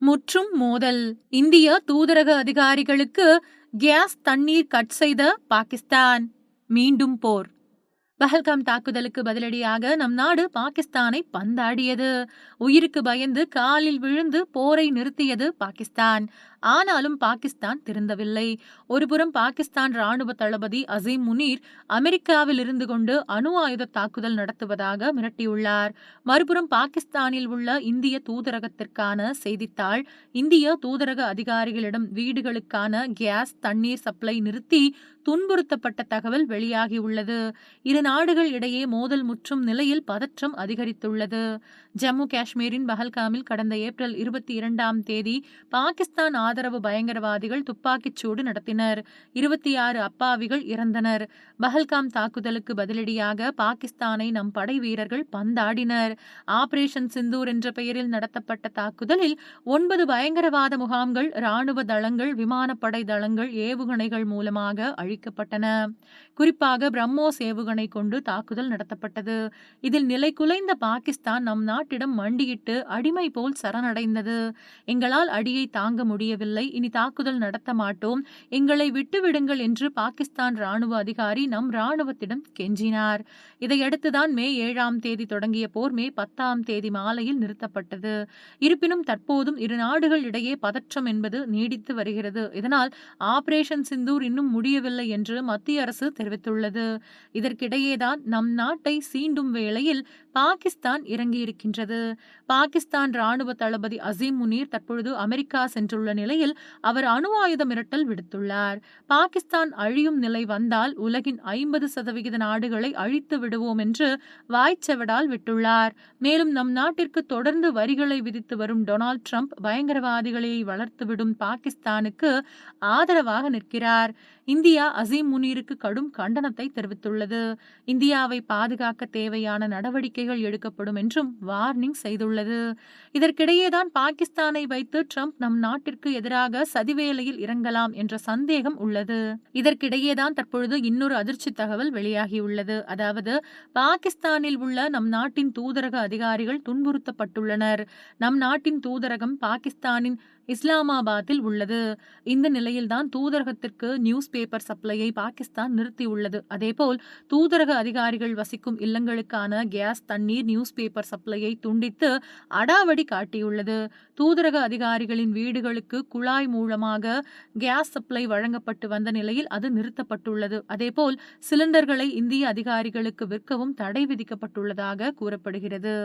முற்றும் மோதல். இந்திய தூதரக அதிகாரிகளுக்கு கேஸ் தண்ணீர் கட் செய்த பாகிஸ்தான். மீண்டும் போர். பஹல்காம் தாக்குதலுக்கு பதிலடியாக நம் நாடு பாகிஸ்தானை பந்தாடியது. உயிருக்கு பயந்து காலில் விழுந்து போரை நிறுத்தியது பாகிஸ்தான். ஆனாலும் பாகிஸ்தான் திருந்தவில்லை. ஒருபுறம் பாகிஸ்தான் ராணுவ தளபதி அசீம் முனீர் அமெரிக்காவில் இருந்து கொண்டு அணு ஆயுத தாக்குதல் நடத்துவதாக மிரட்டியுள்ளார். மறுபுறம் பாகிஸ்தானில் உள்ள இந்திய தூதரகத்திற்கான செய்தித்தாள் இந்திய தூதரக அதிகாரிகளிடம் வீடுகளுக்கான கேஸ் தண்ணீர் சப்ளை நிறுத்தி துன்புறுத்தப்பட்ட தகவல் வெளியாகியுள்ளது. இரு நாடுகள் இடையே மோதல் முற்றும் நிலையில் பதற்றம் அதிகரித்துள்ளது. ஜம்மு காஷ்மீரின் பஹல்காமில் கடந்த ஏப்ரல் 22ஆம் தேதி பாகிஸ்தான் ஆதரவு பயங்கரவாதிகள் துப்பாக்கிச் சூடு நடத்தினர். 26 அப்பாவிகள் இறந்தனர். பஹல்காம் தாக்குதலுக்கு பதிலடியாக பாகிஸ்தானை நம் படை வீரர்கள் பந்தாடினர். ஆபரேஷன் சிந்தூர் என்ற பெயரில் நடத்தப்பட்ட தாக்குதலில் 9 பயங்கரவாத முகாம்கள், ராணுவ தளங்கள், விமானப்படை தளங்கள் ஏவுகணைகள் மூலமாக அழிக்கப்பட்டன. குறிப்பாக பிரம்மோஸ் ஏவுகணை கொண்டு தாக்குதல் நடத்தப்பட்டது. இதில் நிலைகுலைந்த பாகிஸ்தான் நம் நாட்டிடம் மண்டியிட்டு அடிமை போல் சரணடைந்தது. எங்களால் அடியை தாங்க முடியவில்லை, இனி தாக்குதல் நடத்த மாட்டோம், எங்களை விட்டுவிடுங்கள் என்று பாகிஸ்தான் ராணுவ அதிகாரி நம் ராணுவத்திடம் கெஞ்சினார். இதையடுத்துதான் மே 7ஆம் தேதி தொடங்கிய போர் மே 10ஆம் தேதி மாலையில் நிறுத்தப்பட்டது. இருப்பினும் தற்போதும் இரு நாடுகள் இடையே பதற்றம் என்பது நீடித்து வருகிறது. இதனால் ஆபரேஷன் சிந்தூர் இன்னும் முடியவில்லை என்று மத்திய அரசு தெரிவித்துள்ளது. இதற்கிடையேதான் நம் நாட்டை சீண்டும் வேளையில் பாகிஸ்தான் இறங்கியிருக்கின்றது. பாகிஸ்தான் ராணுவ தளபதி அசீம் முனீர் தற்பொழுது அமெரிக்கா சென்றுள்ள நிலையில் அவர் அணு ஆயுத மிரட்டல் விடுத்துள்ளார். பாகிஸ்தான் அழியும் நிலை வந்தால் உலகின் 50% நாடுகளை அழித்து விடுவோம் என்று வாய்ச்சவடால் விட்டுள்ளார். மேலும் நம் நாட்டிற்கு தொடர்ந்து வரிகளை விதித்து வரும் டொனால்ட் ட்ரம்ப் பயங்கரவாதிகளை வளர்த்துவிடும் பாகிஸ்தானுக்கு ஆதரவாக நிற்கிறார். இந்தியா அசீம் முனீருக்கு கடும் கண்டனத்தை தெரிவித்துள்ளது. இந்தியாவை பாதுகாக்க தேவையான நடவடிக்கைகள் எடுக்கப்படும் என்றும் வார்னிங் செய்துள்ளது. இதற்கிடையேதான் பாகிஸ்தானை வைத்து ட்ரம்ப் நம் நாட்டிற்கு எதிராக சதிவேலையில் இறங்கலாம் என்ற சந்தேகம் உள்ளது. இதற்கிடையேதான் தற்பொழுது இன்னொரு அதிர்ச்சி தகவல் வெளியாகியுள்ளது. அதாவது பாகிஸ்தானில் உள்ள நம் நாட்டின் தூதரக அதிகாரிகள் துன்புறுத்தப்பட்டுள்ளனர். நம் நாட்டின் தூதரகம் பாகிஸ்தானின் இஸ்லாமாபாத்தில் உள்ளது. இந்த நிலையில்தான் தூதரகத்திற்கு நியூஸ் பேப்பர் சப்ளையை பாகிஸ்தான் நிறுத்தியுள்ளது. அதேபோல் தூதரக அதிகாரிகள் வசிக்கும் இல்லங்களுக்கான கேஸ் தண்ணீர் நியூஸ் பேப்பர் சப்ளையை துண்டித்து அடாவடி காட்டியுள்ளது. தூதரக அதிகாரிகளின் வீடுகளுக்கு குழாய் மூலமாக கேஸ் சப்ளை வழங்கப்பட்டு வந்த நிலையில் அது நிறுத்தப்பட்டுள்ளது. அதேபோல் சிலிண்டர்களை இந்திய அதிகாரிகளுக்கு விற்கவும் தடை விதிக்கப்பட்டுள்ளதாக கூறப்படுகிறது.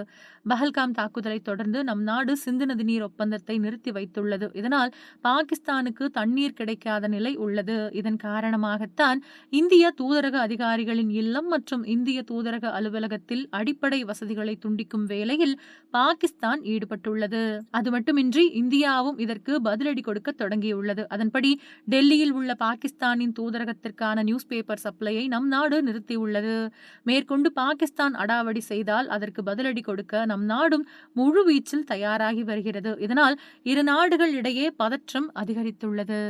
பஹல்காம் தாக்குதலை தொடர்ந்து நம் நாடு சிந்து நதிநீர் ஒப்பந்தத்தை நிறுத்தி வைத்துள்ளது. இதனால் பாகிஸ்தானுக்கு தண்ணீர் கிடைக்காத நிலை உள்ளது. இதன் காரணமாகத்தான் இந்திய தூதரக அதிகாரிகளின் இல்லம் மற்றும் இந்திய தூதரக அலுவலகத்தில் அடிப்படை வசதிகளை துண்டிக்கும் வேளையில் பாகிஸ்தான் ஈடுபட்டுள்ளது. அது மட்டுமின்றி இந்தியாவும் இதற்கு பதிலடி கொடுக்க தொடங்கியுள்ளது. அதன்படி டெல்லியில் உள்ள பாகிஸ்தானின் தூதரகத்திற்கான நியூஸ் பேப்பர் சப்ளையை நம் நாடு நிறுத்தியுள்ளது. மேற்கொண்டு பாகிஸ்தான் அடாவடி செய்தால் அதற்கு பதிலடி கொடுக்க நம் நாடும் முழுவீச்சில் தயாராகி வருகிறது. இதனால் இரு நாடுகள் இடையே பதற்றம் அதிகரித்துள்ளது.